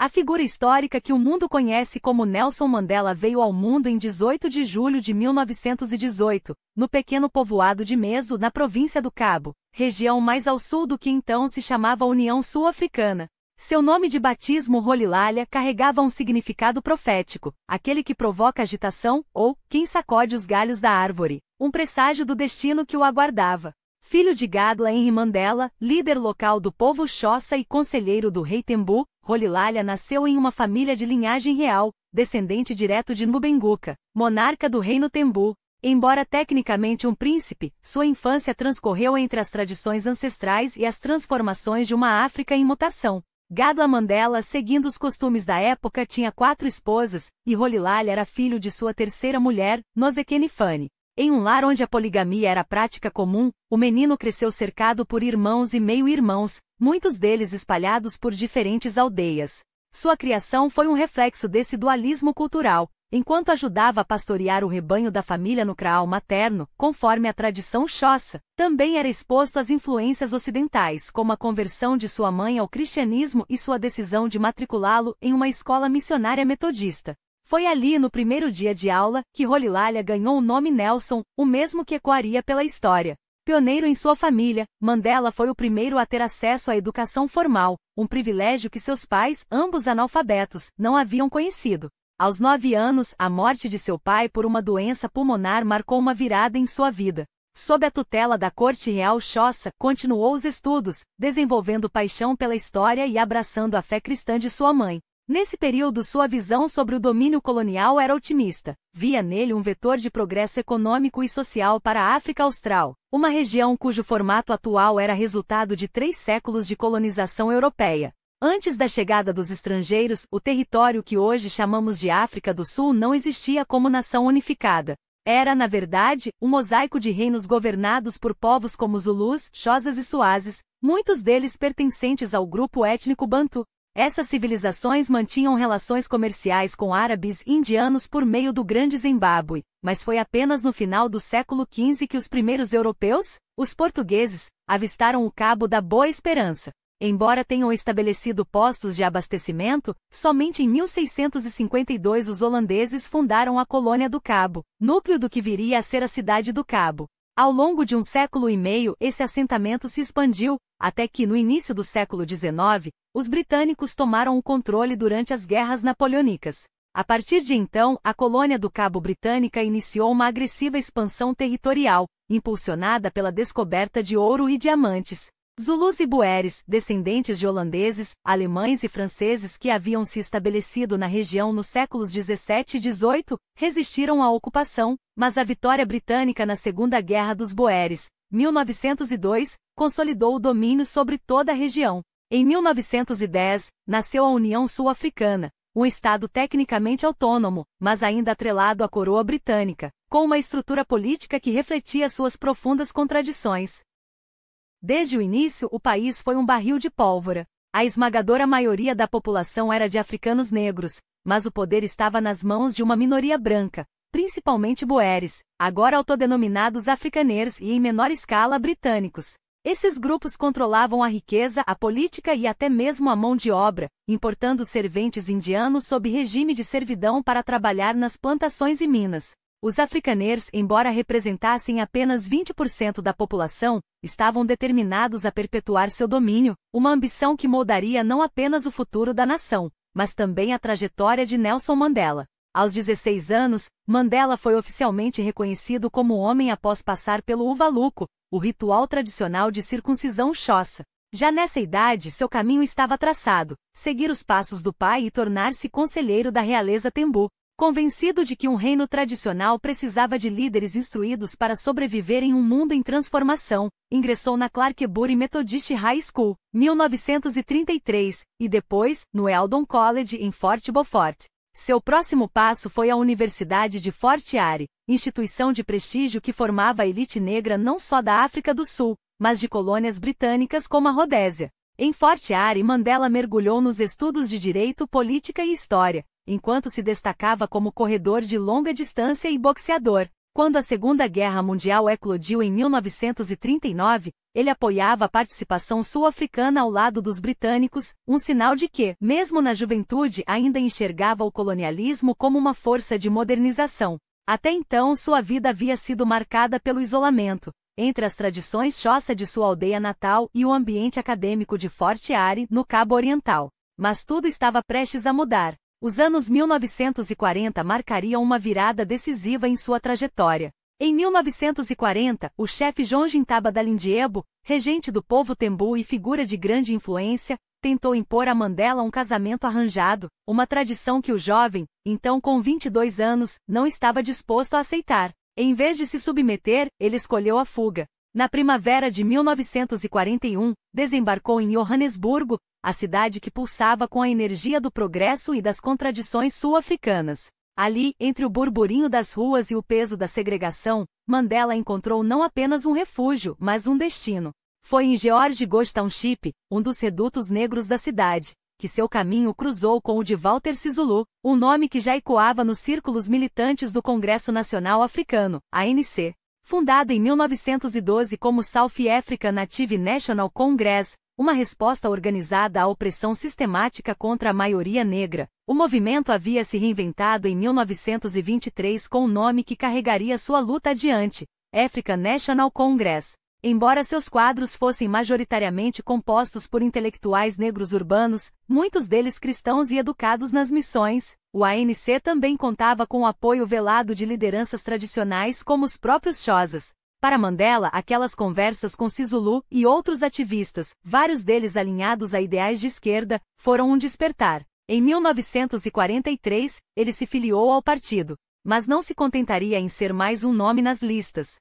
A figura histórica que o mundo conhece como Nelson Mandela veio ao mundo em 18 de julho de 1918, no pequeno povoado de Meso, na província do Cabo, região mais ao sul do que então se chamava União Sul-Africana. Seu nome de batismo Rolihlahla carregava um significado profético, aquele que provoca agitação, ou quem sacode os galhos da árvore, um presságio do destino que o aguardava. Filho de Gadla Henry Mandela, líder local do povo Xhosa e conselheiro do rei Tembu, Rolihlahla nasceu em uma família de linhagem real, descendente direto de Ngubengcuka, monarca do reino Tembu. Embora tecnicamente um príncipe, sua infância transcorreu entre as tradições ancestrais e as transformações de uma África em mutação. Gadla Mandela, seguindo os costumes da época, tinha 4 esposas, e Rolihlahla era filho de sua terceira mulher, Nosekeni-Fanny. Em um lar onde a poligamia era prática comum, o menino cresceu cercado por irmãos e meio-irmãos, muitos deles espalhados por diferentes aldeias. Sua criação foi um reflexo desse dualismo cultural, enquanto ajudava a pastorear o rebanho da família no kraal materno, conforme a tradição Xhosa. Também era exposto às influências ocidentais, como a conversão de sua mãe ao cristianismo e sua decisão de matriculá-lo em uma escola missionária metodista. Foi ali, no primeiro dia de aula, que Rolihlahla ganhou o nome Nelson, o mesmo que ecoaria pela história. Pioneiro em sua família, Mandela foi o primeiro a ter acesso à educação formal, um privilégio que seus pais, ambos analfabetos, não haviam conhecido. Aos 9 anos, a morte de seu pai por uma doença pulmonar marcou uma virada em sua vida. Sob a tutela da corte real Xhosa, continuou os estudos, desenvolvendo paixão pela história e abraçando a fé cristã de sua mãe. Nesse período, sua visão sobre o domínio colonial era otimista. Via nele um vetor de progresso econômico e social para a África Austral, uma região cujo formato atual era resultado de 3 séculos de colonização europeia. Antes da chegada dos estrangeiros, o território que hoje chamamos de África do Sul não existia como nação unificada. Era, na verdade, um mosaico de reinos governados por povos como Zulus, Xhosas e Swazis, muitos deles pertencentes ao grupo étnico Bantu. Essas civilizações mantinham relações comerciais com árabes e indianos por meio do Grande Zimbábue, mas foi apenas no final do século XV que os primeiros europeus, os portugueses, avistaram o Cabo da Boa Esperança. Embora tenham estabelecido postos de abastecimento, somente em 1652 os holandeses fundaram a Colônia do Cabo, núcleo do que viria a ser a cidade do Cabo. Ao longo de um século e meio, esse assentamento se expandiu, até que, no início do século XIX, os britânicos tomaram o controle durante as guerras napoleônicas. A partir de então, a colônia do Cabo britânica iniciou uma agressiva expansão territorial, impulsionada pela descoberta de ouro e diamantes. Zulus e Boeres, descendentes de holandeses, alemães e franceses que haviam se estabelecido na região nos séculos 17 e 18, resistiram à ocupação, mas a vitória britânica na Segunda Guerra dos Boeres, 1902, consolidou o domínio sobre toda a região. Em 1910, nasceu a União Sul-Africana, um estado tecnicamente autônomo, mas ainda atrelado à coroa britânica, com uma estrutura política que refletia suas profundas contradições. Desde o início, o país foi um barril de pólvora. A esmagadora maioria da população era de africanos negros, mas o poder estava nas mãos de uma minoria branca, principalmente boeres, agora autodenominados afrikaners e em menor escala britânicos. Esses grupos controlavam a riqueza, a política e até mesmo a mão de obra, importando serventes indianos sob regime de servidão para trabalhar nas plantações e minas. Os afrikaners, embora representassem apenas 20% da população, estavam determinados a perpetuar seu domínio, uma ambição que moldaria não apenas o futuro da nação, mas também a trajetória de Nelson Mandela. Aos 16 anos, Mandela foi oficialmente reconhecido como homem após passar pelo uvaluco, o ritual tradicional de circuncisão Xhosa. Já nessa idade, seu caminho estava traçado, seguir os passos do pai e tornar-se conselheiro da realeza Tembu. Convencido de que um reino tradicional precisava de líderes instruídos para sobreviver em um mundo em transformação, ingressou na Clarkebury Methodist High School, 1933, e depois, no Eldon College em Fort Beaufort. Seu próximo passo foi a Universidade de Fort Hare, instituição de prestígio que formava a elite negra não só da África do Sul, mas de colônias britânicas como a Rodésia. Em Fort Hare, Mandela mergulhou nos estudos de direito, política e história, enquanto se destacava como corredor de longa distância e boxeador. Quando a Segunda Guerra Mundial eclodiu em 1939, ele apoiava a participação sul-africana ao lado dos britânicos, um sinal de que, mesmo na juventude, ainda enxergava o colonialismo como uma força de modernização. Até então, sua vida havia sido marcada pelo isolamento, entre as tradições Xhosa de sua aldeia natal e o ambiente acadêmico de Fort Hare, no Cabo Oriental. Mas tudo estava prestes a mudar. Os anos 1940 marcariam uma virada decisiva em sua trajetória. Em 1940, o chefe Jonjintaba Dalindyebo, regente do povo Tembu e figura de grande influência, tentou impor a Mandela um casamento arranjado, uma tradição que o jovem, então com 22 anos, não estava disposto a aceitar. Em vez de se submeter, ele escolheu a fuga. Na primavera de 1941, desembarcou em Johannesburgo, a cidade que pulsava com a energia do progresso e das contradições sul-africanas. Ali, entre o burburinho das ruas e o peso da segregação, Mandela encontrou não apenas um refúgio, mas um destino. Foi em George Gosch Township, um dos redutos negros da cidade, que seu caminho cruzou com o de Walter Sisulu, um nome que já ecoava nos círculos militantes do Congresso Nacional Africano, ANC. Fundado em 1912 como South African Native National Congress, uma resposta organizada à opressão sistemática contra a maioria negra, o movimento havia se reinventado em 1923 com o nome que carregaria sua luta adiante, African National Congress. Embora seus quadros fossem majoritariamente compostos por intelectuais negros urbanos, muitos deles cristãos e educados nas missões, o ANC também contava com o apoio velado de lideranças tradicionais como os próprios Xhosas. Para Mandela, aquelas conversas com Sisulu e outros ativistas, vários deles alinhados a ideais de esquerda, foram um despertar. Em 1943, ele se filiou ao partido, mas não se contentaria em ser mais um nome nas listas.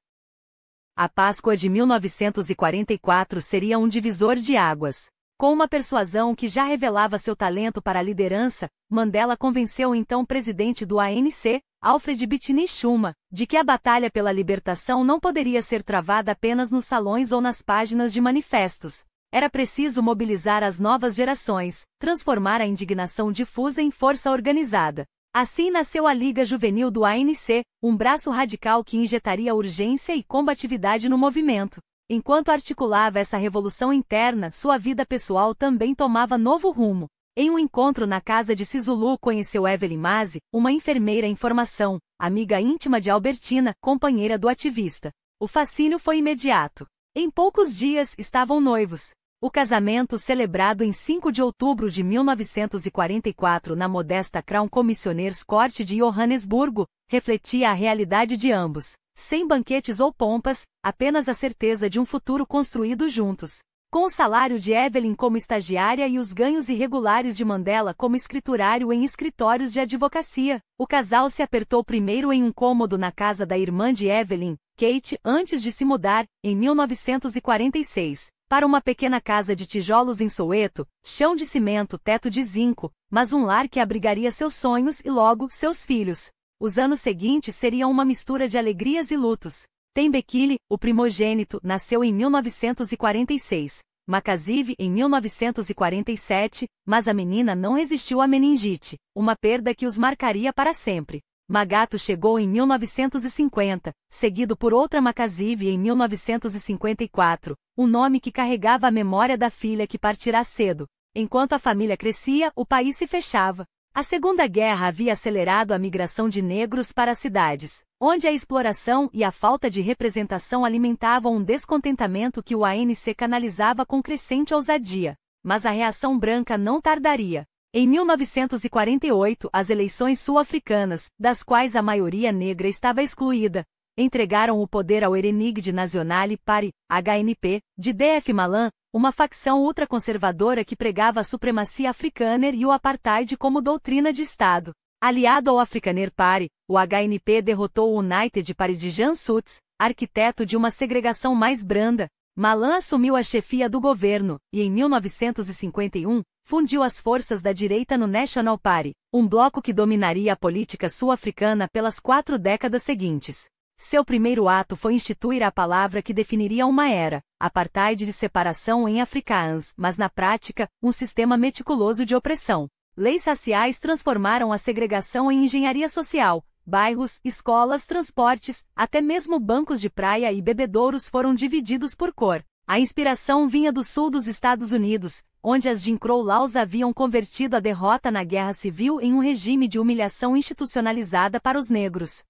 A Páscoa de 1944 seria um divisor de águas. Com uma persuasão que já revelava seu talento para a liderança, Mandela convenceu o então presidente do ANC, Alfred Bitini Xuma, de que a batalha pela libertação não poderia ser travada apenas nos salões ou nas páginas de manifestos. Era preciso mobilizar as novas gerações, transformar a indignação difusa em força organizada. Assim nasceu a Liga Juvenil do ANC, um braço radical que injetaria urgência e combatividade no movimento. Enquanto articulava essa revolução interna, sua vida pessoal também tomava novo rumo. Em um encontro na casa de Sisulu conheceu Evelyn Mazi, uma enfermeira em formação, amiga íntima de Albertina, companheira do ativista. O fascínio foi imediato. Em poucos dias estavam noivos. O casamento, celebrado em 5 de outubro de 1944 na modesta Crown Commissioners Court de Johannesburgo, refletia a realidade de ambos. Sem banquetes ou pompas, apenas a certeza de um futuro construído juntos. Com o salário de Evelyn como estagiária e os ganhos irregulares de Mandela como escriturário em escritórios de advocacia, o casal se apertou primeiro em um cômodo na casa da irmã de Evelyn, Kate, antes de se mudar, em 1946, para uma pequena casa de tijolos em Soweto, chão de cimento, teto de zinco, mas um lar que abrigaria seus sonhos e logo, seus filhos. Os anos seguintes seriam uma mistura de alegrias e lutos. Thembekile, o primogênito, nasceu em 1946. Makazive em 1947, mas a menina não resistiu à meningite, uma perda que os marcaria para sempre. Magato chegou em 1950, seguido por outra Makazive em 1954, um nome que carregava a memória da filha que partirá cedo. Enquanto a família crescia, o país se fechava. A Segunda Guerra havia acelerado a migração de negros para as cidades, onde a exploração e a falta de representação alimentavam um descontentamento que o ANC canalizava com crescente ousadia. Mas a reação branca não tardaria. Em 1948, as eleições sul-africanas, das quais a maioria negra estava excluída, entregaram o poder ao Herenigde Nasionale Party, HNP, de D.F. Malan, uma facção ultraconservadora que pregava a supremacia africana e o apartheid como doutrina de Estado. Aliado ao Afrikaner Party, o HNP derrotou o United Party de Jan Smuts, arquiteto de uma segregação mais branda. Malan assumiu a chefia do governo, e em 1951, fundiu as forças da direita no National Party, um bloco que dominaria a política sul-africana pelas 4 décadas seguintes. Seu primeiro ato foi instituir a palavra que definiria uma era, apartheid de separação em Afrikaans, mas na prática, um sistema meticuloso de opressão. Leis raciais transformaram a segregação em engenharia social, bairros, escolas, transportes, até mesmo bancos de praia e bebedouros foram divididos por cor. A inspiração vinha do sul dos Estados Unidos, onde as Jim Crow Laws haviam convertido a derrota na Guerra Civil em um regime de humilhação institucionalizada para os negros.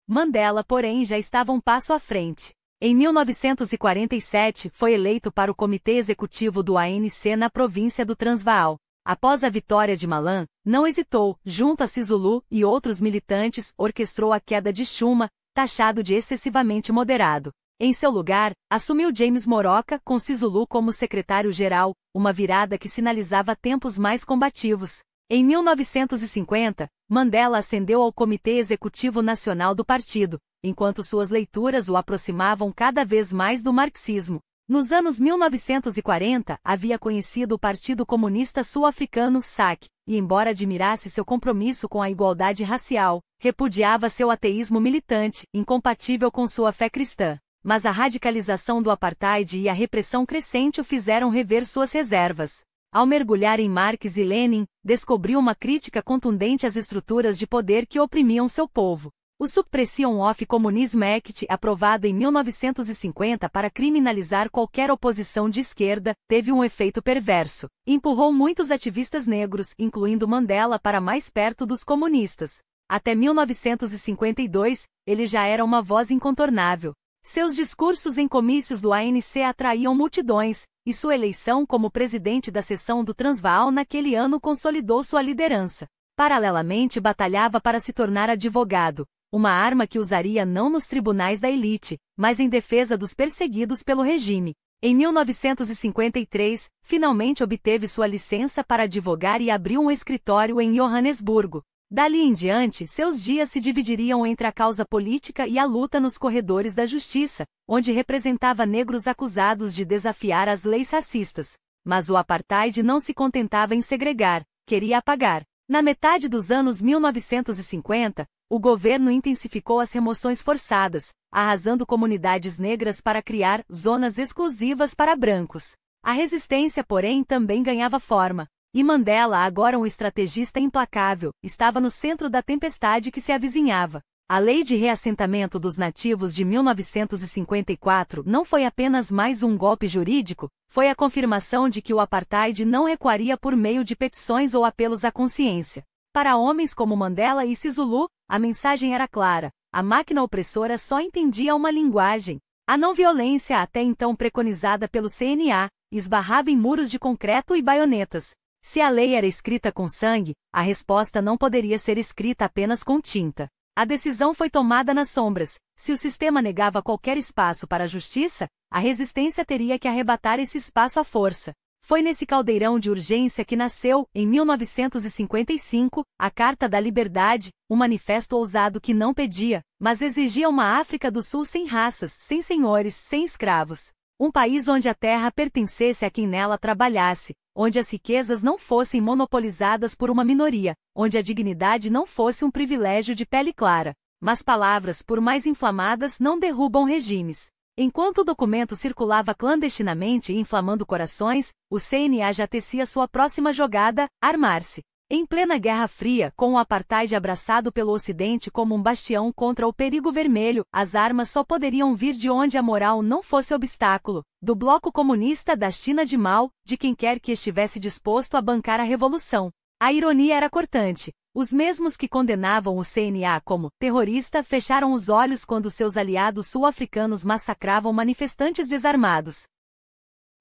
Mandela, porém, já estava um passo à frente. Em 1947, foi eleito para o Comitê Executivo do ANC na província do Transvaal. Após a vitória de Malan, não hesitou, junto a Sisulu e outros militantes, orquestrou a queda de Chuma, taxado de excessivamente moderado. Em seu lugar, assumiu James Moroka, com Sisulu como secretário-geral, uma virada que sinalizava tempos mais combativos. Em 1950, Mandela ascendeu ao Comitê Executivo Nacional do partido, enquanto suas leituras o aproximavam cada vez mais do marxismo. Nos anos 1940, havia conhecido o Partido Comunista Sul-Africano, SAC, e embora admirasse seu compromisso com a igualdade racial, repudiava seu ateísmo militante, incompatível com sua fé cristã. Mas a radicalização do apartheid e a repressão crescente o fizeram rever suas reservas. Ao mergulhar em Marx e Lenin, descobriu uma crítica contundente às estruturas de poder que oprimiam seu povo. O Suppression of Communism Act, aprovado em 1950 para criminalizar qualquer oposição de esquerda, teve um efeito perverso. Empurrou muitos ativistas negros, incluindo Mandela, para mais perto dos comunistas. Até 1952, ele já era uma voz incontornável. Seus discursos em comícios do ANC atraíam multidões, e sua eleição como presidente da seção do Transvaal naquele ano consolidou sua liderança. Paralelamente, batalhava para se tornar advogado, uma arma que usaria não nos tribunais da elite, mas em defesa dos perseguidos pelo regime. Em 1953, finalmente obteve sua licença para advogar e abriu um escritório em Joanesburgo. Dali em diante, seus dias se dividiriam entre a causa política e a luta nos corredores da justiça, onde representava negros acusados de desafiar as leis racistas. Mas o apartheid não se contentava em segregar, queria apagar. Na metade dos anos 1950, o governo intensificou as remoções forçadas, arrasando comunidades negras para criar zonas exclusivas para brancos. A resistência, porém, também ganhava forma. E Mandela, agora um estrategista implacável, estava no centro da tempestade que se avizinhava. A Lei de Reassentamento dos Nativos de 1954 não foi apenas mais um golpe jurídico, foi a confirmação de que o apartheid não recuaria por meio de petições ou apelos à consciência. Para homens como Mandela e Sisulu, a mensagem era clara: a máquina opressora só entendia uma linguagem. A não-violência, até então preconizada pelo CNA, esbarrava em muros de concreto e baionetas. Se a lei era escrita com sangue, a resposta não poderia ser escrita apenas com tinta. A decisão foi tomada nas sombras. Se o sistema negava qualquer espaço para a justiça, a resistência teria que arrebatar esse espaço à força. Foi nesse caldeirão de urgência que nasceu, em 1955, a Carta da Liberdade, um manifesto ousado que não pedia, mas exigia uma África do Sul sem raças, sem senhores, sem escravos. Um país onde a terra pertencesse a quem nela trabalhasse, onde as riquezas não fossem monopolizadas por uma minoria, onde a dignidade não fosse um privilégio de pele clara. Mas palavras, por mais inflamadas, não derrubam regimes. Enquanto o documento circulava clandestinamente inflamando corações, o CNA já tecia sua próxima jogada: armar-se. Em plena Guerra Fria, com o apartheid abraçado pelo Ocidente como um bastião contra o perigo vermelho, as armas só poderiam vir de onde a moral não fosse obstáculo: do bloco comunista da China de Mao, de quem quer que estivesse disposto a bancar a revolução. A ironia era cortante. Os mesmos que condenavam o CNA como terrorista fecharam os olhos quando seus aliados sul-africanos massacravam manifestantes desarmados.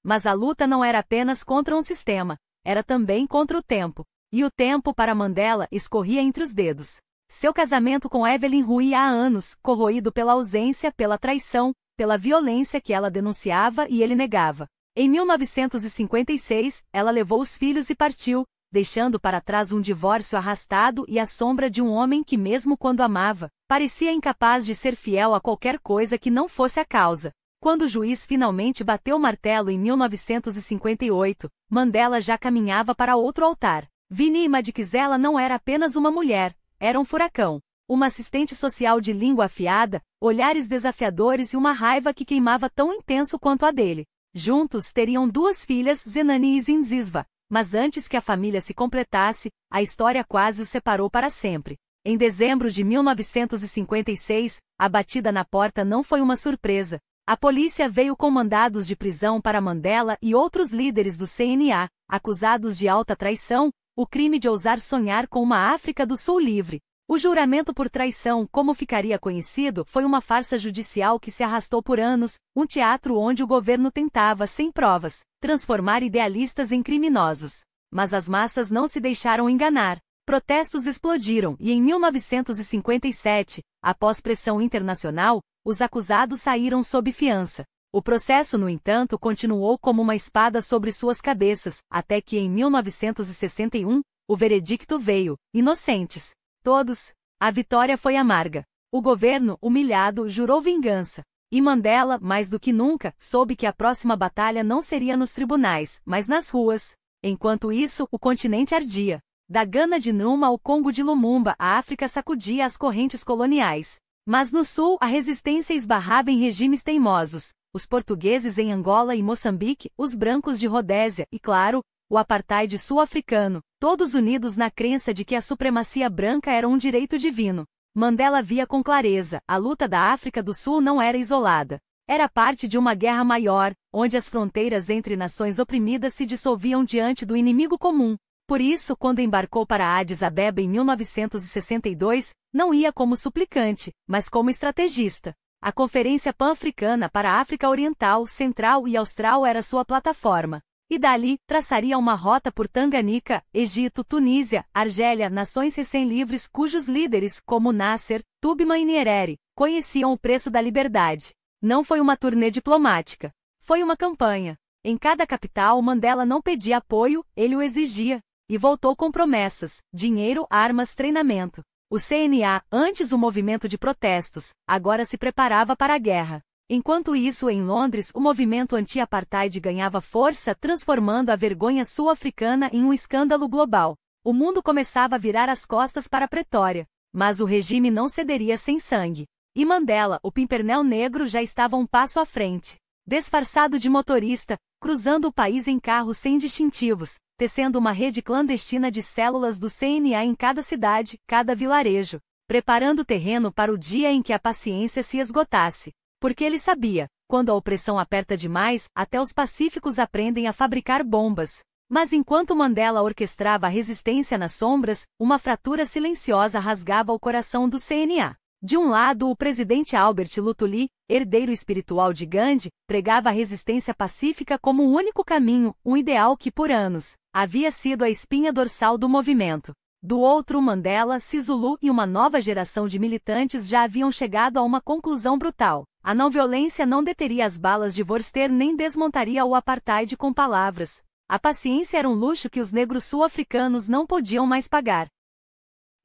Mas a luta não era apenas contra um sistema, era também contra o tempo. E o tempo para Mandela escorria entre os dedos. Seu casamento com Evelyn ruía há anos, corroído pela ausência, pela traição, pela violência que ela denunciava e ele negava. Em 1956, ela levou os filhos e partiu, deixando para trás um divórcio arrastado e a sombra de um homem que, mesmo quando amava, parecia incapaz de ser fiel a qualquer coisa que não fosse a causa. Quando o juiz finalmente bateu o martelo em 1958, Mandela já caminhava para outro altar. Winnie Madikizela não era apenas uma mulher, era um furacão. Uma assistente social de língua afiada, olhares desafiadores e uma raiva que queimava tão intenso quanto a dele. Juntos teriam duas filhas, Zenani e Zinziswa, mas antes que a família se completasse, a história quase os separou para sempre. Em dezembro de 1956, a batida na porta não foi uma surpresa. A polícia veio com mandados de prisão para Mandela e outros líderes do CNA, acusados de alta traição, o crime de ousar sonhar com uma África do Sul livre. O juramento por traição, como ficaria conhecido, foi uma farsa judicial que se arrastou por anos, um teatro onde o governo tentava, sem provas, transformar idealistas em criminosos. Mas as massas não se deixaram enganar. Protestos explodiram e em 1957, após pressão internacional, os acusados saíram sob fiança. O processo, no entanto, continuou como uma espada sobre suas cabeças, até que em 1961, o veredicto veio: inocentes. Todos. A vitória foi amarga. O governo, humilhado, jurou vingança. E Mandela, mais do que nunca, soube que a próxima batalha não seria nos tribunais, mas nas ruas. Enquanto isso, o continente ardia. Da Gana de Nkrumah ao Congo de Lumumba, a África sacudia as correntes coloniais. Mas no sul, a resistência esbarrava em regimes teimosos. Os portugueses em Angola e Moçambique, os brancos de Rodésia e, claro, o apartheid sul-africano, todos unidos na crença de que a supremacia branca era um direito divino. Mandela via com clareza: a luta da África do Sul não era isolada. Era parte de uma guerra maior, onde as fronteiras entre nações oprimidas se dissolviam diante do inimigo comum. Por isso, quando embarcou para Addis Abeba em 1962, não ia como suplicante, mas como estrategista. A Conferência Pan-Africana para a África Oriental, Central e Austral era sua plataforma. E dali, traçaria uma rota por Tanganica, Egito, Tunísia, Argélia, nações recém-livres cujos líderes, como Nasser, Tubman e Nyerere, conheciam o preço da liberdade. Não foi uma turnê diplomática. Foi uma campanha. Em cada capital, Mandela não pedia apoio, ele o exigia. E voltou com promessas: dinheiro, armas, treinamento. O CNA, antes o movimento de protestos, agora se preparava para a guerra. Enquanto isso, em Londres, o movimento anti-apartheid ganhava força, transformando a vergonha sul-africana em um escândalo global. O mundo começava a virar as costas para Pretória. Mas o regime não cederia sem sangue. E Mandela, o Pimpernel negro, já estava um passo à frente. Disfarçado de motorista, cruzando o país em carros sem distintivos, tecendo uma rede clandestina de células do CNA em cada cidade, cada vilarejo, preparando o terreno para o dia em que a paciência se esgotasse. Porque ele sabia: quando a opressão aperta demais, até os pacíficos aprendem a fabricar bombas. Mas enquanto Mandela orquestrava a resistência nas sombras, uma fratura silenciosa rasgava o coração do CNA. De um lado, o presidente Albert Luthuli, herdeiro espiritual de Gandhi, pregava a resistência pacífica como o único caminho, um ideal que, por anos, havia sido a espinha dorsal do movimento. Do outro, Mandela, Sisulu e uma nova geração de militantes já haviam chegado a uma conclusão brutal. A não-violência não deteria as balas de Vorster nem desmontaria o apartheid com palavras. A paciência era um luxo que os negros sul-africanos não podiam mais pagar.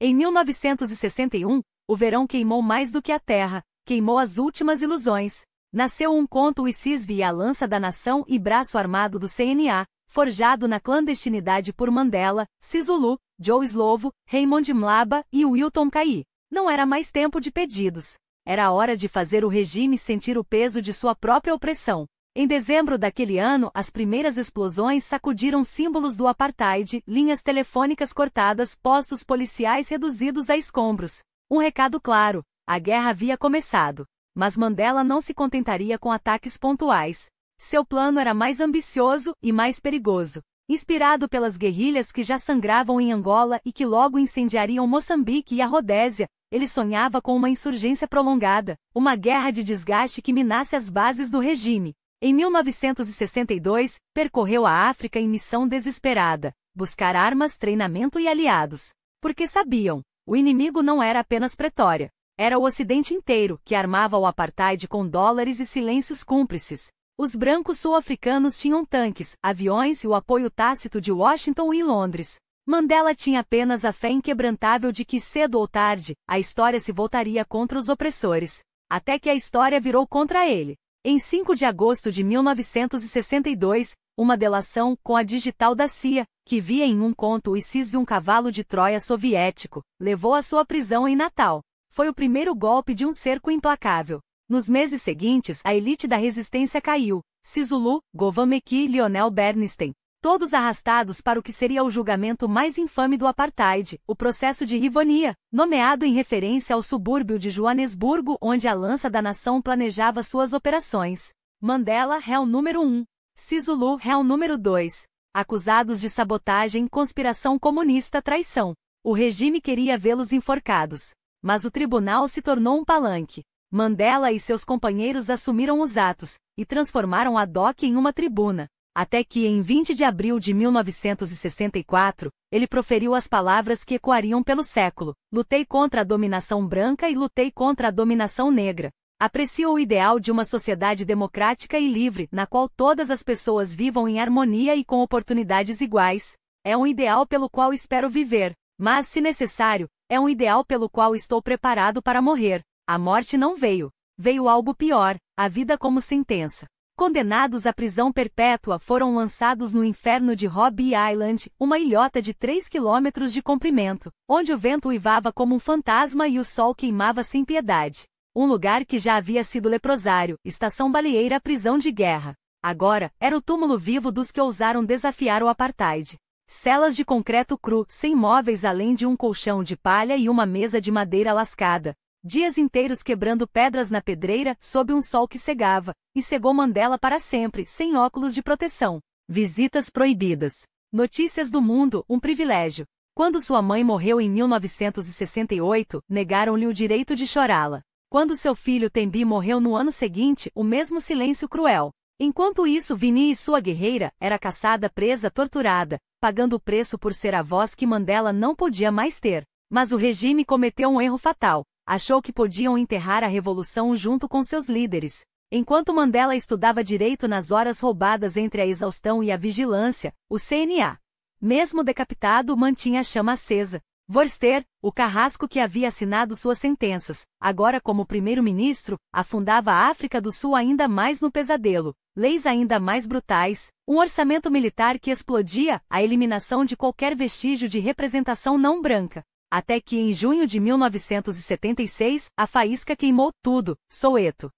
Em 1961, o verão queimou mais do que a terra, queimou as últimas ilusões. Nasceu um conto: o Icisve e a Lança da Nação e braço armado do CNA, forjado na clandestinidade por Mandela, Sisulu, Joe Slovo, Raymond Mlaba e Wilton Kai. Não era mais tempo de pedidos. Era hora de fazer o regime sentir o peso de sua própria opressão. Em dezembro daquele ano, as primeiras explosões sacudiram símbolos do apartheid, linhas telefônicas cortadas, postos policiais reduzidos a escombros. Um recado claro: a guerra havia começado. Mas Mandela não se contentaria com ataques pontuais. Seu plano era mais ambicioso e mais perigoso. Inspirado pelas guerrilhas que já sangravam em Angola e que logo incendiariam Moçambique e a Rodésia, ele sonhava com uma insurgência prolongada, uma guerra de desgaste que minasse as bases do regime. Em 1962, percorreu a África em missão desesperada: buscar armas, treinamento e aliados. Porque sabiam: o inimigo não era apenas Pretória. Era o Ocidente inteiro, que armava o apartheid com dólares e silêncios cúmplices. Os brancos sul-africanos tinham tanques, aviões e o apoio tácito de Washington e Londres. Mandela tinha apenas a fé inquebrantável de que, cedo ou tarde, a história se voltaria contra os opressores. Até que a história virou contra ele. Em 5 de agosto de 1962, uma delação com a digital da CIA, que via em um conto o Icisve um cavalo de Troia soviético, levou à sua prisão em Natal. Foi o primeiro golpe de um cerco implacável. Nos meses seguintes, a elite da resistência caiu: Sisulu, Govan Meki e Lionel Bernstein. Todos arrastados para o que seria o julgamento mais infame do apartheid, o processo de Rivonia, nomeado em referência ao subúrbio de Joanesburgo onde a Lança da Nação planejava suas operações. Mandela, réu número 1. Sisulu, réu número 2. Acusados de sabotagem, conspiração comunista, traição. O regime queria vê-los enforcados. Mas o tribunal se tornou um palanque. Mandela e seus companheiros assumiram os atos, e transformaram a doca em uma tribuna. Até que, em 20 de abril de 1964, ele proferiu as palavras que ecoariam pelo século: lutei contra a dominação branca e lutei contra a dominação negra. Aprecio o ideal de uma sociedade democrática e livre, na qual todas as pessoas vivam em harmonia e com oportunidades iguais. É um ideal pelo qual espero viver, mas, se necessário, é um ideal pelo qual estou preparado para morrer. A morte não veio. Veio algo pior, a vida como sentença. Condenados à prisão perpétua foram lançados no inferno de Robben Island, uma ilhota de 3 quilômetros de comprimento, onde o vento uivava como um fantasma e o sol queimava sem piedade. Um lugar que já havia sido leprosário, estação baleeira, prisão de guerra. Agora, era o túmulo vivo dos que ousaram desafiar o apartheid. Celas de concreto cru, sem móveis além de um colchão de palha e uma mesa de madeira lascada. Dias inteiros quebrando pedras na pedreira, sob um sol que cegava, e cegou Mandela para sempre, sem óculos de proteção. Visitas proibidas. Notícias do mundo, um privilégio. Quando sua mãe morreu em 1968, negaram-lhe o direito de chorá-la. Quando seu filho Tembi morreu no ano seguinte, o mesmo silêncio cruel. Enquanto isso, Winnie, sua guerreira, era caçada, presa, torturada, pagando o preço por ser a voz que Mandela não podia mais ter. Mas o regime cometeu um erro fatal. Achou que podiam enterrar a revolução junto com seus líderes. Enquanto Mandela estudava direito nas horas roubadas entre a exaustão e a vigilância, o CNA, mesmo decapitado, mantinha a chama acesa. Vorster, o carrasco que havia assinado suas sentenças, agora como primeiro-ministro, afundava a África do Sul ainda mais no pesadelo. Leis ainda mais brutais, um orçamento militar que explodia, a eliminação de qualquer vestígio de representação não branca. Até que em junho de 1976, a faísca queimou tudo, Soweto.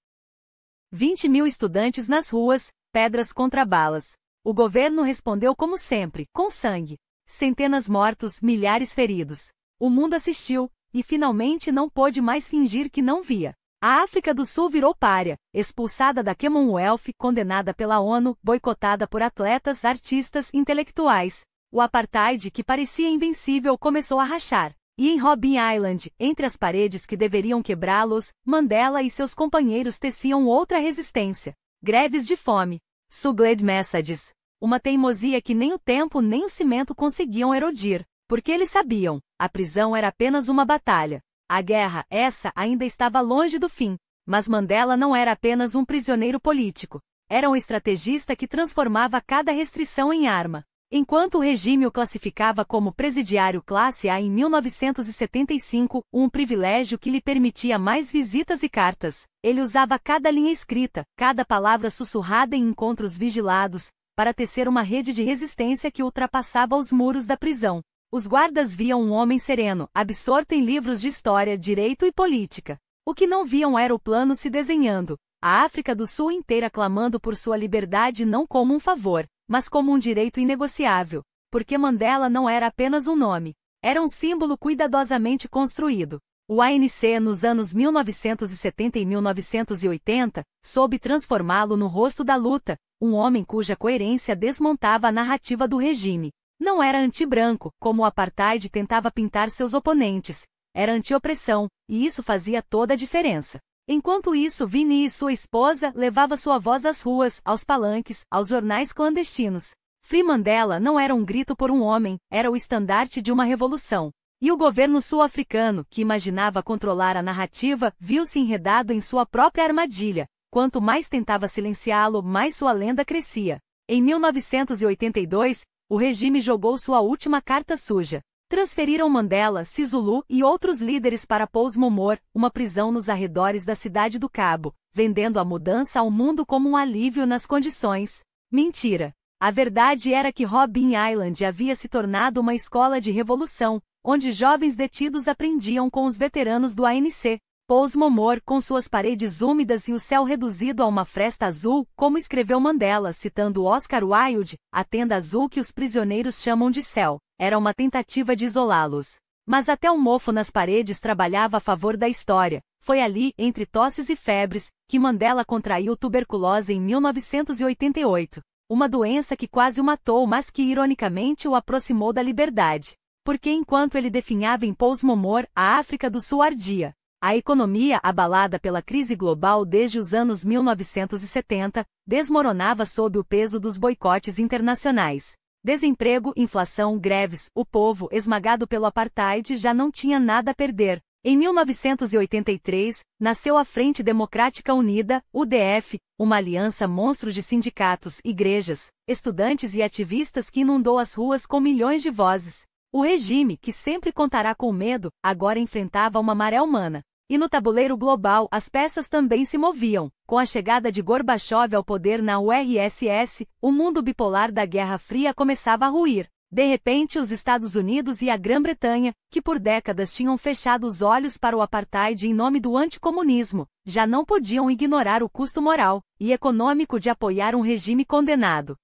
20 mil estudantes nas ruas, pedras contra balas. O governo respondeu como sempre, com sangue. Centenas mortos, milhares feridos. O mundo assistiu, e finalmente não pôde mais fingir que não via. A África do Sul virou pária, expulsada da Commonwealth, condenada pela ONU, boicotada por atletas, artistas, intelectuais. O apartheid, que parecia invencível, começou a rachar. E em Robben Island, entre as paredes que deveriam quebrá-los, Mandela e seus companheiros teciam outra resistência. Greves de fome. Suicide messages. Uma teimosia que nem o tempo nem o cimento conseguiam erodir. Porque eles sabiam, a prisão era apenas uma batalha. A guerra, essa, ainda estava longe do fim. Mas Mandela não era apenas um prisioneiro político. Era um estrategista que transformava cada restrição em arma. Enquanto o regime o classificava como presidiário classe A em 1975, um privilégio que lhe permitia mais visitas e cartas, ele usava cada linha escrita, cada palavra sussurrada em encontros vigilados, para tecer uma rede de resistência que ultrapassava os muros da prisão. Os guardas viam um homem sereno, absorto em livros de história, direito e política. O que não viam era o plano se desenhando, a África do Sul inteira clamando por sua liberdade não como um favor, mas como um direito inegociável, porque Mandela não era apenas um nome, era um símbolo cuidadosamente construído. O ANC nos anos 1970 e 1980, soube transformá-lo no rosto da luta, um homem cuja coerência desmontava a narrativa do regime. Não era anti-branco, como o apartheid tentava pintar seus oponentes, era anti-opressão, e isso fazia toda a diferença. Enquanto isso, Winnie e sua esposa levavam sua voz às ruas, aos palanques, aos jornais clandestinos. Free Mandela não era um grito por um homem, era o estandarte de uma revolução. E o governo sul-africano, que imaginava controlar a narrativa, viu-se enredado em sua própria armadilha. Quanto mais tentava silenciá-lo, mais sua lenda crescia. Em 1982, o regime jogou sua última carta suja. Transferiram Mandela, Sisulu e outros líderes para Pollsmoor, uma prisão nos arredores da cidade do Cabo, vendendo a mudança ao mundo como um alívio nas condições. Mentira. A verdade era que Robben Island havia se tornado uma escola de revolução, onde jovens detidos aprendiam com os veteranos do ANC. Portsmouth, com suas paredes úmidas e o céu reduzido a uma fresta azul, como escreveu Mandela citando Oscar Wilde, a tenda azul que os prisioneiros chamam de céu, era uma tentativa de isolá-los. Mas até o mofo nas paredes trabalhava a favor da história. Foi ali, entre tosses e febres, que Mandela contraiu tuberculose em 1988. Uma doença que quase o matou, mas que ironicamente o aproximou da liberdade. Porque enquanto ele definhava em Portsmouth, a África do Sul ardia. A economia, abalada pela crise global desde os anos 1970, desmoronava sob o peso dos boicotes internacionais. Desemprego, inflação, greves, o povo, esmagado pelo apartheid, já não tinha nada a perder. Em 1983, nasceu a Frente Democrática Unida, UDF, uma aliança monstro de sindicatos, igrejas, estudantes e ativistas que inundou as ruas com milhões de vozes. O regime, que sempre contará com medo, agora enfrentava uma maré humana. E no tabuleiro global, as peças também se moviam. Com a chegada de Gorbachev ao poder na URSS, o mundo bipolar da Guerra Fria começava a ruir. De repente, os Estados Unidos e a Grã-Bretanha, que por décadas tinham fechado os olhos para o apartheid em nome do anticomunismo, já não podiam ignorar o custo moral e econômico de apoiar um regime condenado.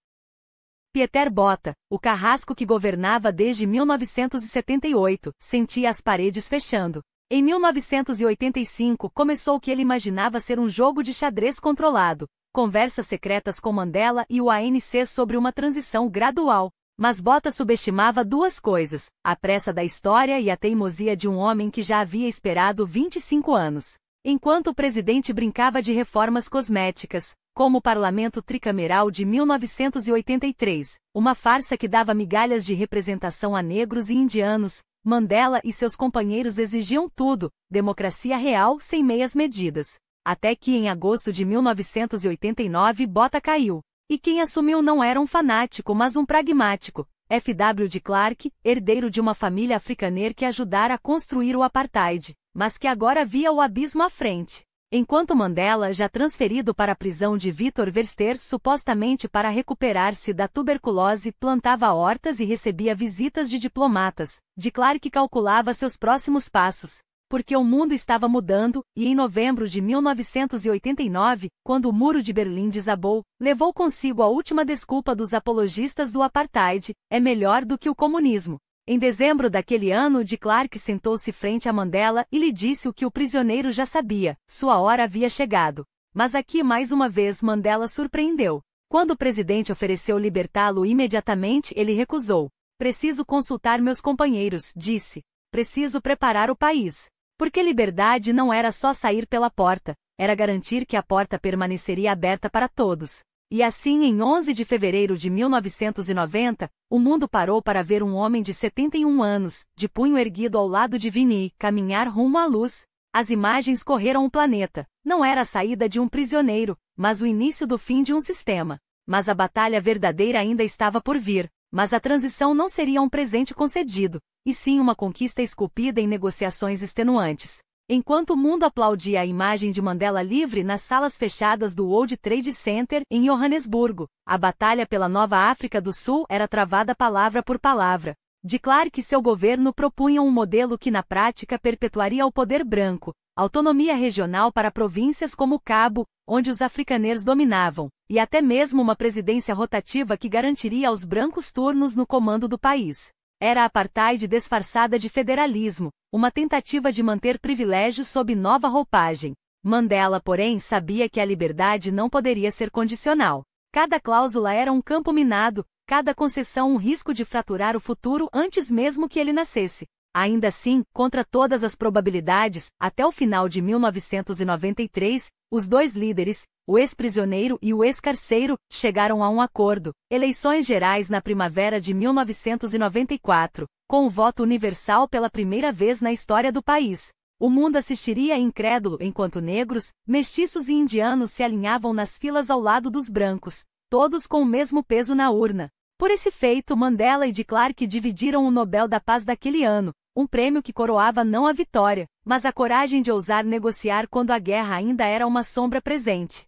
Pieter Botha, o carrasco que governava desde 1978, sentia as paredes fechando. Em 1985 começou o que ele imaginava ser um jogo de xadrez controlado, conversas secretas com Mandela e o ANC sobre uma transição gradual. Mas Botha subestimava duas coisas, a pressa da história e a teimosia de um homem que já havia esperado 25 anos. Enquanto o presidente brincava de reformas cosméticas, como o parlamento tricameral de 1983, uma farsa que dava migalhas de representação a negros e indianos, Mandela e seus companheiros exigiam tudo, democracia real sem meias medidas. Até que em agosto de 1989 Botha caiu. E quem assumiu não era um fanático mas um pragmático, F.W. de Klerk, herdeiro de uma família africaner que ajudara a construir o apartheid, mas que agora via o abismo à frente. Enquanto Mandela, já transferido para a prisão de Victor Verster supostamente para recuperar-se da tuberculose, plantava hortas e recebia visitas de diplomatas, de Klerk calculava seus próximos passos. Porque o mundo estava mudando, e em novembro de 1989, quando o Muro de Berlim desabou, levou consigo a última desculpa dos apologistas do apartheid, é melhor do que o comunismo. Em dezembro daquele ano, de Klerk sentou-se frente a Mandela e lhe disse o que o prisioneiro já sabia, sua hora havia chegado. Mas aqui mais uma vez Mandela surpreendeu. Quando o presidente ofereceu libertá-lo imediatamente, ele recusou. Preciso consultar meus companheiros, disse. Preciso preparar o país. Porque liberdade não era só sair pela porta, era garantir que a porta permaneceria aberta para todos. E assim, em 11 de fevereiro de 1990, o mundo parou para ver um homem de 71 anos, de punho erguido ao lado de Vinny, caminhar rumo à luz. As imagens correram o planeta. Não era a saída de um prisioneiro, mas o início do fim de um sistema. Mas a batalha verdadeira ainda estava por vir. Mas a transição não seria um presente concedido, e sim uma conquista esculpida em negociações extenuantes. Enquanto o mundo aplaudia a imagem de Mandela livre nas salas fechadas do World Trade Center, em Johannesburgo, a batalha pela nova África do Sul era travada palavra por palavra. De Klerk e seu governo propunham um modelo que na prática perpetuaria o poder branco, autonomia regional para províncias como Cabo, onde os africaneiros dominavam, e até mesmo uma presidência rotativa que garantiria aos brancos turnos no comando do país. Era a apartheid disfarçada de federalismo, uma tentativa de manter privilégios sob nova roupagem. Mandela, porém, sabia que a liberdade não poderia ser condicional. Cada cláusula era um campo minado, cada concessão um risco de fraturar o futuro antes mesmo que ele nascesse. Ainda assim, contra todas as probabilidades, até o final de 1993, os dois líderes, o ex-prisioneiro e o ex-carcereiro, chegaram a um acordo. Eleições gerais na primavera de 1994, com o voto universal pela primeira vez na história do país. O mundo assistiria incrédulo enquanto negros, mestiços e indianos se alinhavam nas filas ao lado dos brancos, todos com o mesmo peso na urna. Por esse feito, Mandela e de Klerk dividiram o Nobel da Paz daquele ano, um prêmio que coroava não a vitória, mas a coragem de ousar negociar quando a guerra ainda era uma sombra presente.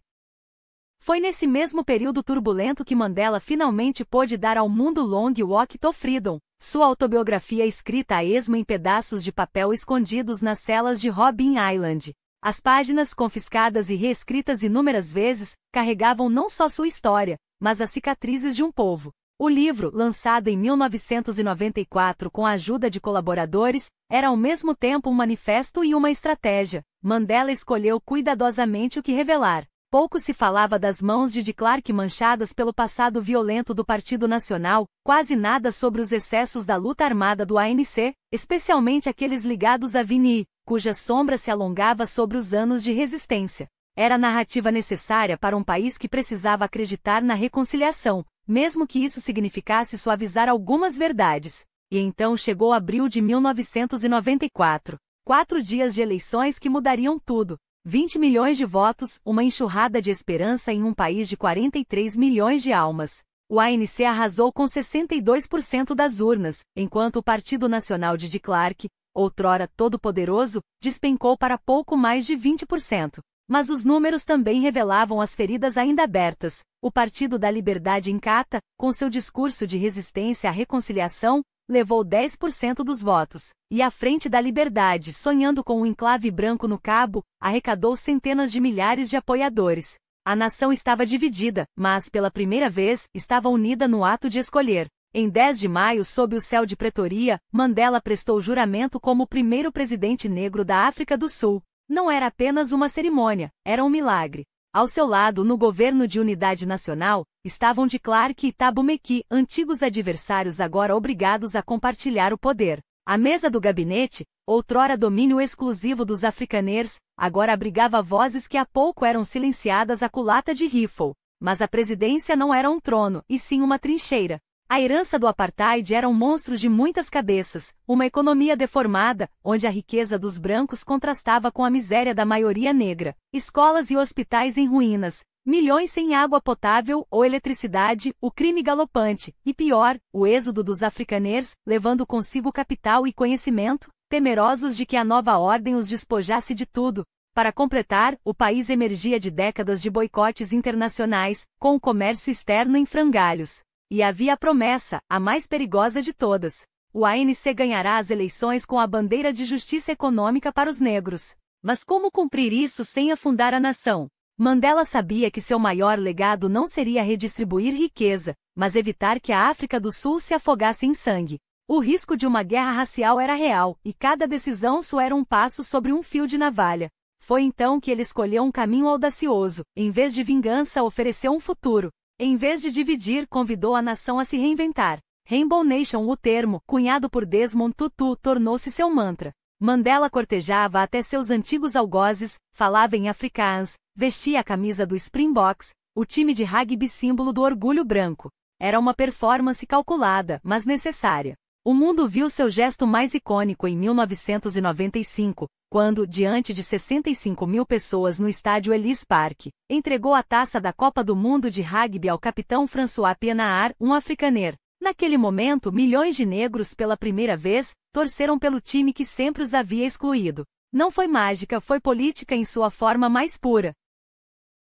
Foi nesse mesmo período turbulento que Mandela finalmente pôde dar ao mundo Long Walk to Freedom, sua autobiografia escrita a esmo em pedaços de papel escondidos nas celas de Robben Island. As páginas, confiscadas e reescritas inúmeras vezes, carregavam não só sua história, mas as cicatrizes de um povo. O livro, lançado em 1994 com a ajuda de colaboradores, era ao mesmo tempo um manifesto e uma estratégia. Mandela escolheu cuidadosamente o que revelar. Pouco se falava das mãos de Clark manchadas pelo passado violento do Partido Nacional, quase nada sobre os excessos da luta armada do ANC, especialmente aqueles ligados a Vini, cuja sombra se alongava sobre os anos de resistência. Era a narrativa necessária para um país que precisava acreditar na reconciliação, mesmo que isso significasse suavizar algumas verdades. E então chegou abril de 1994. 4 dias de eleições que mudariam tudo. 20 milhões de votos, uma enxurrada de esperança em um país de 43 milhões de almas. O ANC arrasou com 62% das urnas, enquanto o Partido Nacional de Clark, outrora todo-poderoso, despencou para pouco mais de 20%. Mas os números também revelavam as feridas ainda abertas. O Partido da Liberdade Inkatha, com seu discurso de resistência à reconciliação, levou 10% dos votos, e a Frente da Liberdade, sonhando com um enclave branco no Cabo, arrecadou centenas de milhares de apoiadores. A nação estava dividida, mas, pela primeira vez, estava unida no ato de escolher. Em 10 de maio, sob o céu de Pretoria, Mandela prestou juramento como o primeiro presidente negro da África do Sul. Não era apenas uma cerimônia, era um milagre. Ao seu lado, no governo de unidade nacional, estavam de Clark e Thabo Mbeki, antigos adversários agora obrigados a compartilhar o poder. A mesa do gabinete, outrora domínio exclusivo dos africaners, agora abrigava vozes que há pouco eram silenciadas à culata de rifle. Mas a presidência não era um trono, e sim uma trincheira. A herança do apartheid era um monstro de muitas cabeças, uma economia deformada, onde a riqueza dos brancos contrastava com a miséria da maioria negra, escolas e hospitais em ruínas, milhões sem água potável ou eletricidade, o crime galopante, e pior, o êxodo dos africaners, levando consigo capital e conhecimento, temerosos de que a nova ordem os despojasse de tudo. Para completar, o país emergia de décadas de boicotes internacionais, com o comércio externo em frangalhos. E havia a promessa, a mais perigosa de todas. O ANC ganhará as eleições com a bandeira de justiça econômica para os negros. Mas como cumprir isso sem afundar a nação? Mandela sabia que seu maior legado não seria redistribuir riqueza, mas evitar que a África do Sul se afogasse em sangue. O risco de uma guerra racial era real, e cada decisão só era um passo sobre um fio de navalha. Foi então que ele escolheu um caminho audacioso. Em vez de vingança, ofereceu um futuro. Em vez de dividir, convidou a nação a se reinventar. Rainbow Nation, o termo, cunhado por Desmond Tutu, tornou-se seu mantra. Mandela cortejava até seus antigos algozes, falava em afrikaans, vestia a camisa do Springboks, o time de rugby símbolo do orgulho branco. Era uma performance calculada, mas necessária. O mundo viu seu gesto mais icônico em 1995, quando, diante de 65 mil pessoas no estádio Ellis Park, entregou a taça da Copa do Mundo de Rugby ao capitão François Pienaar, um africaner. Naquele momento, milhões de negros, pela primeira vez, torceram pelo time que sempre os havia excluído. Não foi mágica, foi política em sua forma mais pura.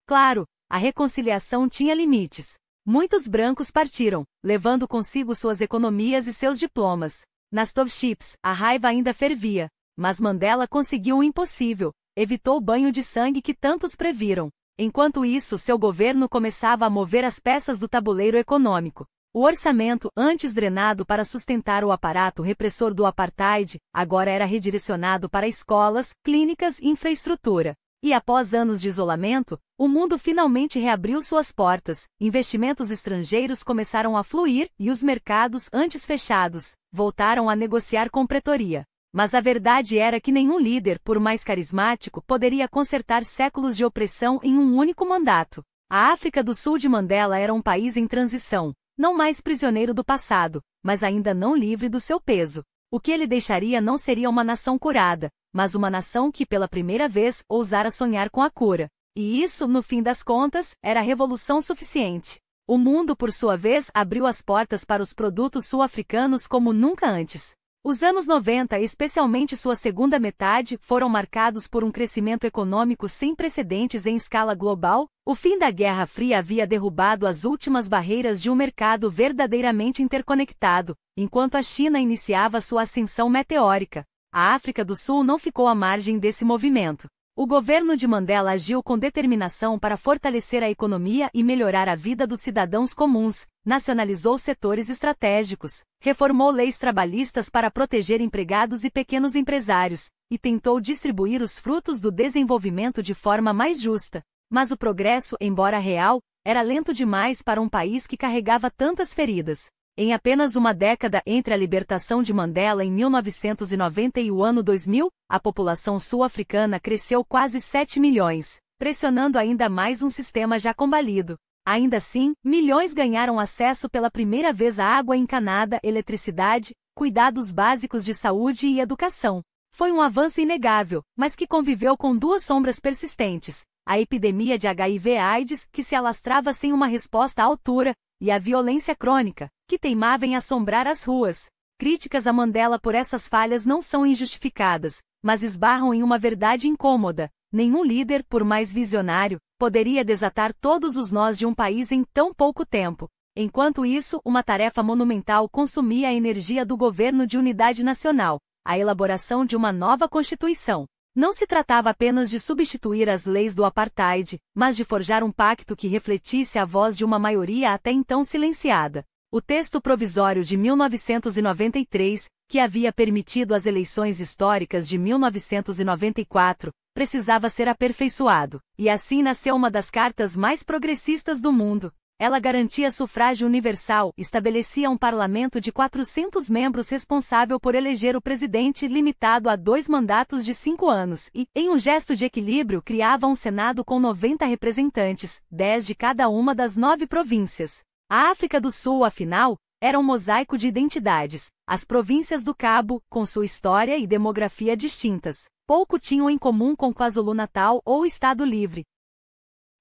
Claro, a reconciliação tinha limites. Muitos brancos partiram, levando consigo suas economias e seus diplomas. Nas townships, a raiva ainda fervia. Mas Mandela conseguiu o impossível, evitou o banho de sangue que tantos previram. Enquanto isso, seu governo começava a mover as peças do tabuleiro econômico. O orçamento, antes drenado para sustentar o aparato repressor do apartheid, agora era redirecionado para escolas, clínicas e infraestrutura. E após anos de isolamento, o mundo finalmente reabriu suas portas, investimentos estrangeiros começaram a fluir e os mercados, antes fechados, voltaram a negociar com Pretoria. Mas a verdade era que nenhum líder, por mais carismático, poderia consertar séculos de opressão em um único mandato. A África do Sul de Mandela era um país em transição, não mais prisioneiro do passado, mas ainda não livre do seu peso. O que ele deixaria não seria uma nação curada, mas uma nação que pela primeira vez ousara sonhar com a cura. E isso, no fim das contas, era revolução suficiente. O mundo, por sua vez, abriu as portas para os produtos sul-africanos como nunca antes. Os anos 90, especialmente sua segunda metade, foram marcados por um crescimento econômico sem precedentes em escala global. O fim da Guerra Fria havia derrubado as últimas barreiras de um mercado verdadeiramente interconectado, enquanto a China iniciava sua ascensão meteórica. A África do Sul não ficou à margem desse movimento. O governo de Mandela agiu com determinação para fortalecer a economia e melhorar a vida dos cidadãos comuns, nacionalizou setores estratégicos, reformou leis trabalhistas para proteger empregados e pequenos empresários, e tentou distribuir os frutos do desenvolvimento de forma mais justa. Mas o progresso, embora real, era lento demais para um país que carregava tantas feridas. Em apenas uma década entre a libertação de Mandela em 1990 e o ano 2000, a população sul-africana cresceu quase 7 milhões, pressionando ainda mais um sistema já combalido. Ainda assim, milhões ganharam acesso pela primeira vez à água encanada, eletricidade, cuidados básicos de saúde e educação. Foi um avanço inegável, mas que conviveu com duas sombras persistentes: a epidemia de HIV/AIDS, que se alastrava sem uma resposta à altura, e a violência crônica, que teimava em assombrar as ruas. Críticas a Mandela por essas falhas não são injustificadas, mas esbarram em uma verdade incômoda: nenhum líder, por mais visionário, poderia desatar todos os nós de um país em tão pouco tempo. Enquanto isso, uma tarefa monumental consumia a energia do governo de unidade nacional: a elaboração de uma nova Constituição. Não se tratava apenas de substituir as leis do apartheid, mas de forjar um pacto que refletisse a voz de uma maioria até então silenciada. O texto provisório de 1993, que havia permitido as eleições históricas de 1994, precisava ser aperfeiçoado, e assim nasceu uma das cartas mais progressistas do mundo. Ela garantia sufrágio universal, estabelecia um parlamento de 400 membros responsável por eleger o presidente, limitado a 2 mandatos de 5 anos e, em um gesto de equilíbrio, criava um Senado com 90 representantes, 10 de cada uma das 9 províncias. A África do Sul, afinal, era um mosaico de identidades. As províncias do Cabo, com sua história e demografia distintas, pouco tinham em comum com KwaZulu-Natal ou Estado Livre.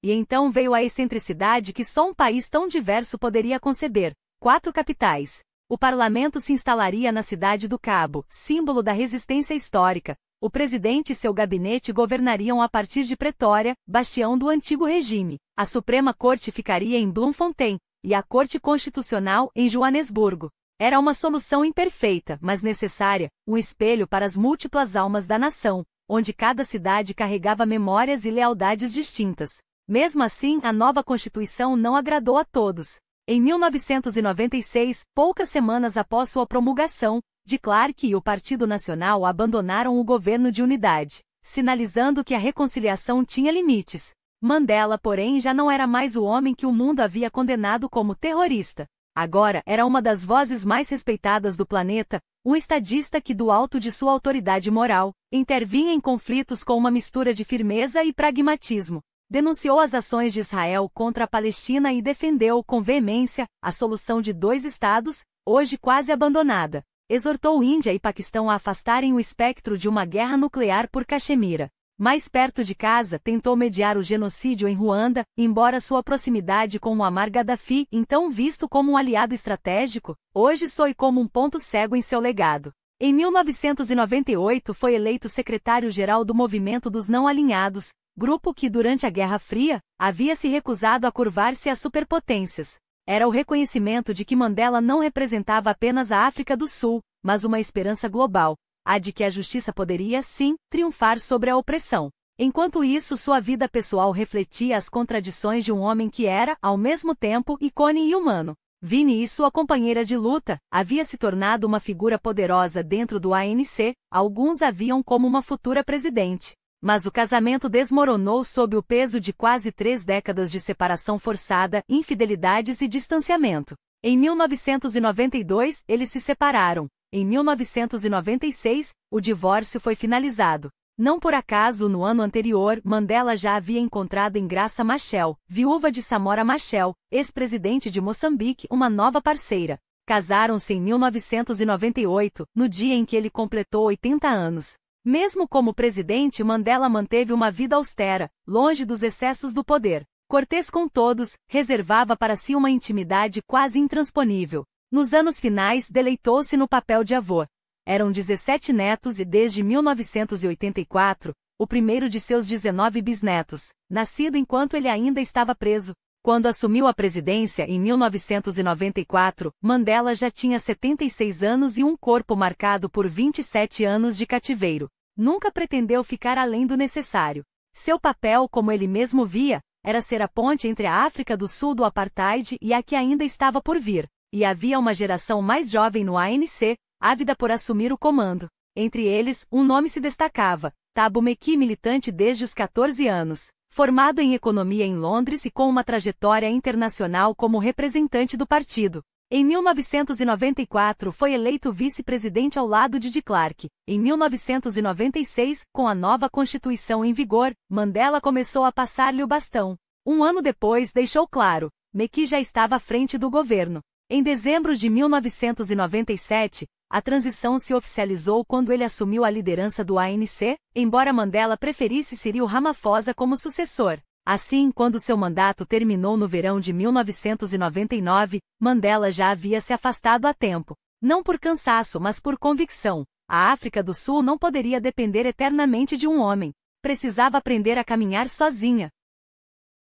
E então veio a excentricidade que só um país tão diverso poderia conceber: 4 capitais. O parlamento se instalaria na cidade do Cabo, símbolo da resistência histórica. O presidente e seu gabinete governariam a partir de Pretória, bastião do antigo regime. A Suprema Corte ficaria em Bloemfontein, e a Corte Constitucional em Joanesburgo. Era uma solução imperfeita, mas necessária, um espelho para as múltiplas almas da nação, onde cada cidade carregava memórias e lealdades distintas. Mesmo assim, a nova Constituição não agradou a todos. Em 1996, poucas semanas após sua promulgação, de Clark e o Partido Nacional abandonaram o governo de unidade, sinalizando que a reconciliação tinha limites. Mandela, porém, já não era mais o homem que o mundo havia condenado como terrorista. Agora era uma das vozes mais respeitadas do planeta, um estadista que, do alto de sua autoridade moral, intervinha em conflitos com uma mistura de firmeza e pragmatismo. Denunciou as ações de Israel contra a Palestina e defendeu, com veemência, a solução de 2 estados, hoje quase abandonada. Exortou Índia e Paquistão a afastarem o espectro de uma guerra nuclear por Caxemira. Mais perto de casa, tentou mediar o genocídio em Ruanda, embora sua proximidade com Muammar Gaddafi, então visto como um aliado estratégico, hoje soe como um ponto cego em seu legado. Em 1998 foi eleito secretário-geral do Movimento dos Não Alinhados, grupo que, durante a Guerra Fria, havia se recusado a curvar-se às superpotências. Era o reconhecimento de que Mandela não representava apenas a África do Sul, mas uma esperança global, a de que a justiça poderia, sim, triunfar sobre a opressão. Enquanto isso, sua vida pessoal refletia as contradições de um homem que era, ao mesmo tempo, ícone e humano. Winnie e sua companheira de luta havia se tornado uma figura poderosa dentro do ANC, alguns a viam como uma futura presidente. Mas o casamento desmoronou sob o peso de quase 3 décadas de separação forçada, infidelidades e distanciamento. Em 1992, eles se separaram. Em 1996, o divórcio foi finalizado. Não por acaso, no ano anterior, Mandela já havia encontrado em Graça Machel, viúva de Samora Machel, ex-presidente de Moçambique, uma nova parceira. Casaram-se em 1998, no dia em que ele completou 80 anos. Mesmo como presidente, Mandela manteve uma vida austera, longe dos excessos do poder. Cortês com todos, reservava para si uma intimidade quase intransponível. Nos anos finais, deleitou-se no papel de avô. Eram 17 netos e desde 1984, o primeiro de seus 19 bisnetos, nascido enquanto ele ainda estava preso. Quando assumiu a presidência em 1994, Mandela já tinha 76 anos e um corpo marcado por 27 anos de cativeiro. nunca pretendeu ficar além do necessário. Seu papel, como ele mesmo via, era ser a ponte entre a África do Sul do apartheid e a que ainda estava por vir. E havia uma geração mais jovem no ANC, ávida por assumir o comando. Entre eles, um nome se destacava, Thabo Mbeki, militante desde os 14 anos. Formado em economia em Londres e com uma trajetória internacional como representante do partido. Em 1994 foi eleito vice-presidente ao lado de de Klerk. Em 1996, com a nova Constituição em vigor, Mandela começou a passar-lhe o bastão. Um ano depois deixou claro, Mbeki já estava à frente do governo. Em dezembro de 1997, a transição se oficializou quando ele assumiu a liderança do ANC, embora Mandela preferisse Cyril Ramaphosa como sucessor. Assim, quando seu mandato terminou no verão de 1999, Mandela já havia se afastado há tempo. Não por cansaço, mas por convicção. A África do Sul não poderia depender eternamente de um homem. Precisava aprender a caminhar sozinha.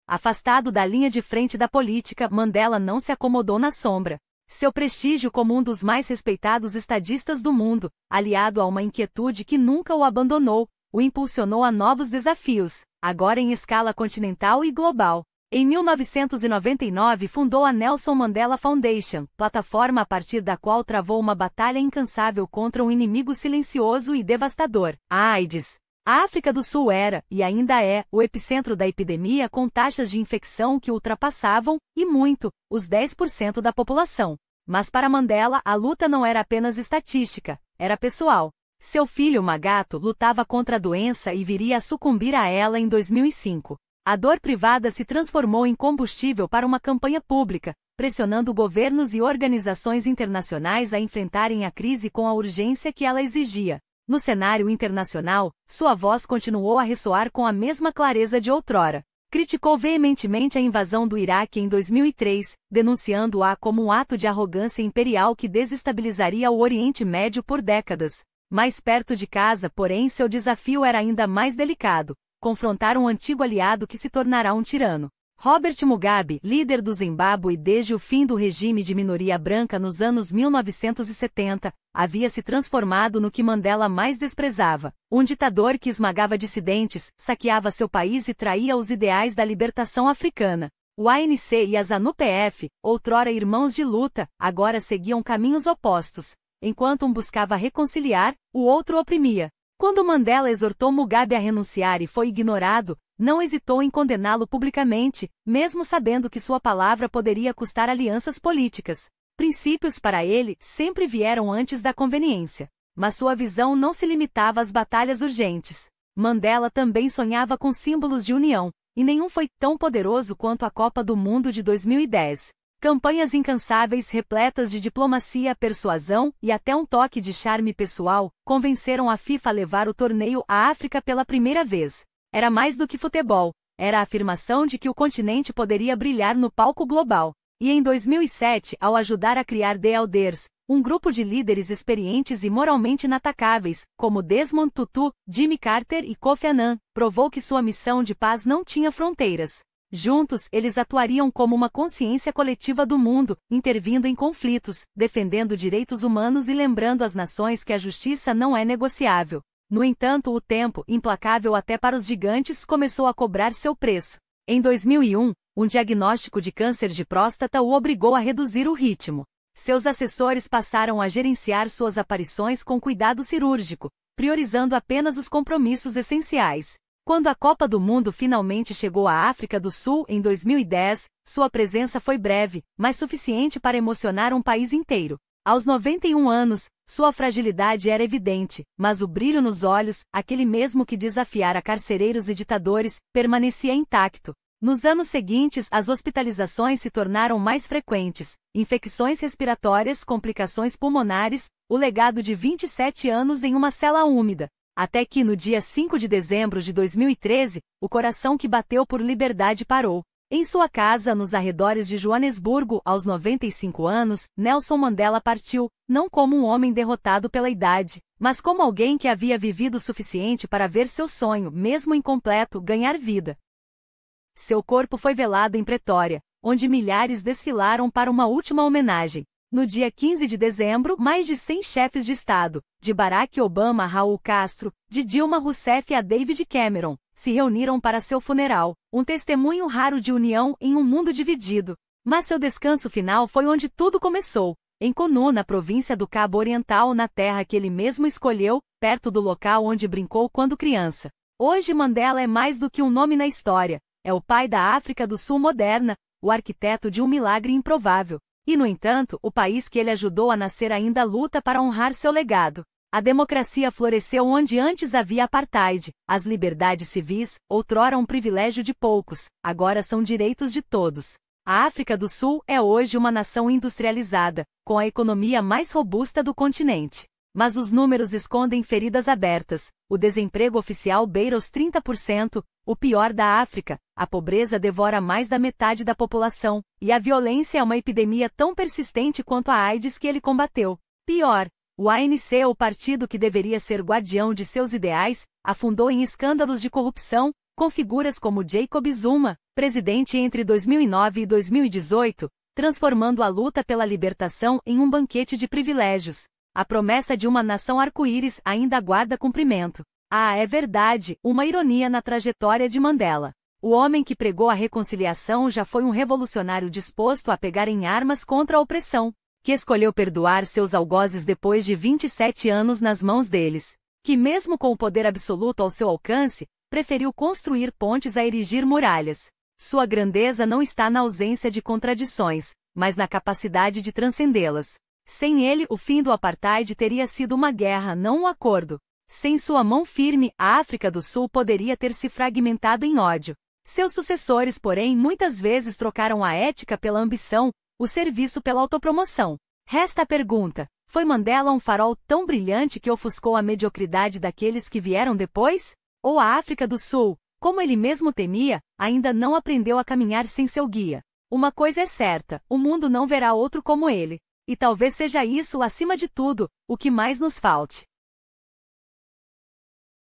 Afastado da linha de frente da política, Mandela não se acomodou na sombra. Seu prestígio como um dos mais respeitados estadistas do mundo, aliado a uma inquietude que nunca o abandonou, o impulsionou a novos desafios, agora em escala continental e global. Em 1999 fundou a Nelson Mandela Foundation, plataforma a partir da qual travou uma batalha incansável contra um inimigo silencioso e devastador, a AIDS. A África do Sul era, e ainda é, o epicentro da epidemia com taxas de infecção que ultrapassavam, e muito, os 10% da população. Mas para Mandela a luta não era apenas estatística, era pessoal. Seu filho Magato lutava contra a doença e viria a sucumbir a ela em 2005. A dor privada se transformou em combustível para uma campanha pública, pressionando governos e organizações internacionais a enfrentarem a crise com a urgência que ela exigia. No cenário internacional, sua voz continuou a ressoar com a mesma clareza de outrora. Criticou veementemente a invasão do Iraque em 2003, denunciando-a como um ato de arrogância imperial que desestabilizaria o Oriente Médio por décadas. Mais perto de casa, porém, seu desafio era ainda mais delicado: confrontar um antigo aliado que se tornará um tirano. Robert Mugabe, líder do Zimbábue desde o fim do regime de minoria branca nos anos 1970, havia se transformado no que Mandela mais desprezava: um ditador que esmagava dissidentes, saqueava seu país e traía os ideais da libertação africana. O ANC e a ZANU-PF, outrora irmãos de luta, agora seguiam caminhos opostos. Enquanto um buscava reconciliar, o outro oprimia. Quando Mandela exortou Mugabe a renunciar e foi ignorado, não hesitou em condená-lo publicamente, mesmo sabendo que sua palavra poderia custar alianças políticas. Princípios para ele sempre vieram antes da conveniência. Mas sua visão não se limitava às batalhas urgentes. Mandela também sonhava com símbolos de união, e nenhum foi tão poderoso quanto a Copa do Mundo de 2010. Campanhas incansáveis repletas de diplomacia, persuasão e até um toque de charme pessoal convenceram a FIFA a levar o torneio à África pela primeira vez. Era mais do que futebol, era a afirmação de que o continente poderia brilhar no palco global. E em 2007, ao ajudar a criar The Elders, um grupo de líderes experientes e moralmente inatacáveis, como Desmond Tutu, Jimmy Carter e Kofi Annan, provou que sua missão de paz não tinha fronteiras. Juntos, eles atuariam como uma consciência coletiva do mundo, intervindo em conflitos, defendendo direitos humanos e lembrando às nações que a justiça não é negociável. No entanto, o tempo, implacável até para os gigantes, começou a cobrar seu preço. Em 2001, um diagnóstico de câncer de próstata o obrigou a reduzir o ritmo. Seus assessores passaram a gerenciar suas aparições com cuidado cirúrgico, priorizando apenas os compromissos essenciais. Quando a Copa do Mundo finalmente chegou à África do Sul em 2010, sua presença foi breve, mas suficiente para emocionar um país inteiro. Aos 91 anos, sua fragilidade era evidente, mas o brilho nos olhos, aquele mesmo que desafiara carcereiros e ditadores, permanecia intacto. Nos anos seguintes, as hospitalizações se tornaram mais frequentes, infecções respiratórias, complicações pulmonares, o legado de 27 anos em uma cela úmida. Até que no dia 5 de dezembro de 2013, o coração que bateu por liberdade parou. Em sua casa nos arredores de Joanesburgo, aos 95 anos, Nelson Mandela partiu, não como um homem derrotado pela idade, mas como alguém que havia vivido o suficiente para ver seu sonho, mesmo incompleto, ganhar vida. Seu corpo foi velado em Pretória, onde milhares desfilaram para uma última homenagem. No dia 15 de dezembro, mais de 100 chefes de Estado, de Barack Obama a Raul Castro, de Dilma Rousseff a David Cameron, se reuniram para seu funeral, um testemunho raro de união em um mundo dividido. Mas seu descanso final foi onde tudo começou, em Konu, na província do Cabo Oriental, na terra que ele mesmo escolheu, perto do local onde brincou quando criança. Hoje Mandela é mais do que um nome na história, é o pai da África do Sul moderna, o arquiteto de um milagre improvável. E, no entanto, o país que ele ajudou a nascer ainda luta para honrar seu legado. A democracia floresceu onde antes havia apartheid, as liberdades civis, outrora um privilégio de poucos, agora são direitos de todos. A África do Sul é hoje uma nação industrializada, com a economia mais robusta do continente. Mas os números escondem feridas abertas, o desemprego oficial beira os 30%, o pior da África, a pobreza devora mais da metade da população, e a violência é uma epidemia tão persistente quanto a AIDS que ele combateu. Pior, o ANC, o partido que deveria ser guardião de seus ideais, afundou em escândalos de corrupção, com figuras como Jacob Zuma, presidente entre 2009 e 2018, transformando a luta pela libertação em um banquete de privilégios. A promessa de uma nação arco-íris ainda aguarda cumprimento. Ah, é verdade, uma ironia na trajetória de Mandela. O homem que pregou a reconciliação já foi um revolucionário disposto a pegar em armas contra a opressão, que escolheu perdoar seus algozes depois de 27 anos nas mãos deles, que mesmo com o poder absoluto ao seu alcance, preferiu construir pontes a erigir muralhas. Sua grandeza não está na ausência de contradições, mas na capacidade de transcendê-las. Sem ele, o fim do apartheid teria sido uma guerra, não um acordo. Sem sua mão firme, a África do Sul poderia ter se fragmentado em ódio. Seus sucessores, porém, muitas vezes trocaram a ética pela ambição, o serviço pela autopromoção. Resta a pergunta: foi Mandela um farol tão brilhante que ofuscou a mediocridade daqueles que vieram depois? Ou a África do Sul, como ele mesmo temia, ainda não aprendeu a caminhar sem seu guia? Uma coisa é certa, o mundo não verá outro como ele. E talvez seja isso, acima de tudo, o que mais nos falte.